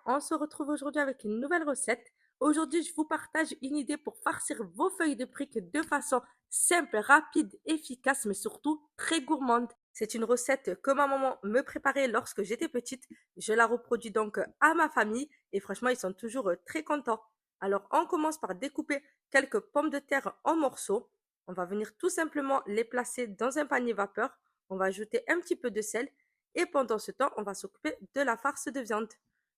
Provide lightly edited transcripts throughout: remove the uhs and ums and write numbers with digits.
on se retrouve aujourd'hui avec une nouvelle recette. Aujourd'hui, je vous partage une idée pour farcir vos feuilles de briques de façon simple, rapide, efficace, mais surtout très gourmande. C'est une recette que ma maman me préparait lorsque j'étais petite. Je la reproduis donc à ma famille et franchement, ils sont toujours très contents. Alors, on commence par découper quelques pommes de terre en morceaux. On va venir tout simplement les placer dans un panier vapeur. On va ajouter un petit peu de sel et pendant ce temps, on va s'occuper de la farce de viande.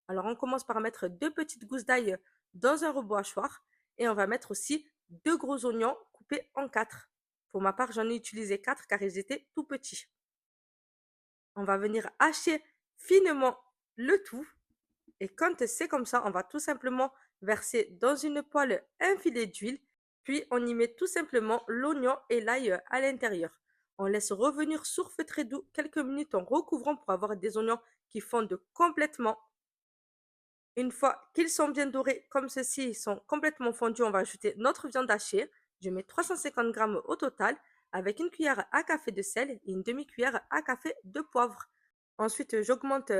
Alors, on commence par mettre deux petites gousses d'ail dans un rebond hachoir et on va mettre aussi deux gros oignons coupés en quatre. Pour ma part, j'en ai utilisé quatre car ils étaient tout petits. On va venir hacher finement le tout et quand c'est comme ça, on va tout simplement verser dans une poêle un filet d'huile, puis on y met tout simplement l'oignon et l'ail à l'intérieur. On laisse revenir sur feu très doux quelques minutes en recouvrant pour avoir des oignons qui fondent complètement. Une fois qu'ils sont bien dorés comme ceci, ils sont complètement fondus, on va ajouter notre viande hachée. Je mets 350 grammes au total avec une cuillère à café de sel et une demi-cuillère à café de poivre. Ensuite, j'augmente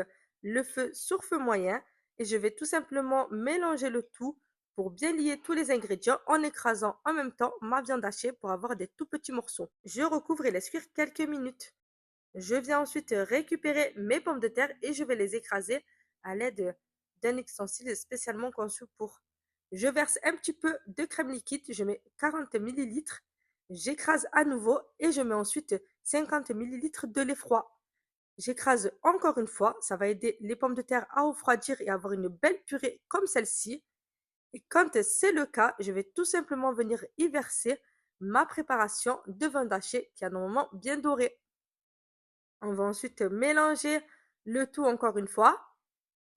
le feu sur feu moyen et je vais tout simplement mélanger le tout pour bien lier tous les ingrédients en écrasant en même temps ma viande hachée pour avoir des tout petits morceaux. Je recouvre et laisse cuire quelques minutes. Je viens ensuite récupérer mes pommes de terre et je vais les écraser à l'aide d'un ustensile spécialement conçu pour. Je verse un petit peu de crème liquide, je mets 40 millilitres, j'écrase à nouveau et je mets ensuite 50 millilitres de lait froid. J'écrase encore une fois, ça va aider les pommes de terre à refroidir et avoir une belle purée comme celle-ci. Et quand c'est le cas, je vais tout simplement venir y verser ma préparation de viande hachée qui est normalement bien dorée. On va ensuite mélanger le tout encore une fois.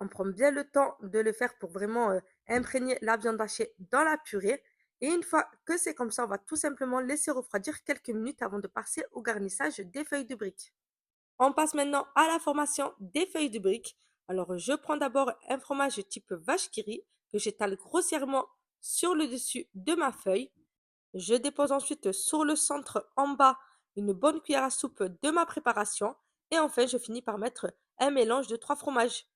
On prend bien le temps de le faire pour vraiment imprégner la viande hachée dans la purée. Et une fois que c'est comme ça, on va tout simplement laisser refroidir quelques minutes avant de passer au garnissage des feuilles de briques. On passe maintenant à la formation des feuilles de briques. Alors, je prends d'abord un fromage type vache qui rit que j'étale grossièrement sur le dessus de ma feuille. Je dépose ensuite sur le centre en bas une bonne cuillère à soupe de ma préparation. Et enfin, je finis par mettre un mélange de trois fromages.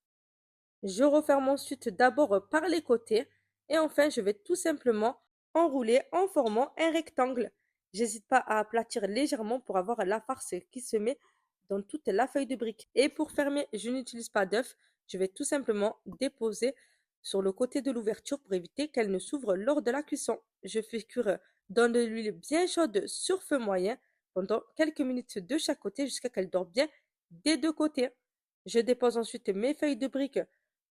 Je referme ensuite d'abord par les côtés. Et enfin, je vais tout simplement enrouler en formant un rectangle. J'hésite pas à aplatir légèrement pour avoir la farce qui se met dans toute la feuille de brique. Et pour fermer, je n'utilise pas d'œuf. Je vais tout simplement déposer sur le côté de l'ouverture pour éviter qu'elle ne s'ouvre lors de la cuisson. Je fais cuire dans de l'huile bien chaude sur feu moyen pendant quelques minutes de chaque côté jusqu'à qu'elle dore bien des deux côtés. Je dépose ensuite mes feuilles de briques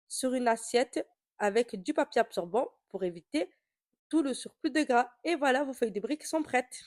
sur une assiette avec du papier absorbant pour éviter tout le surplus de gras. Et voilà, vos feuilles de briques sont prêtes.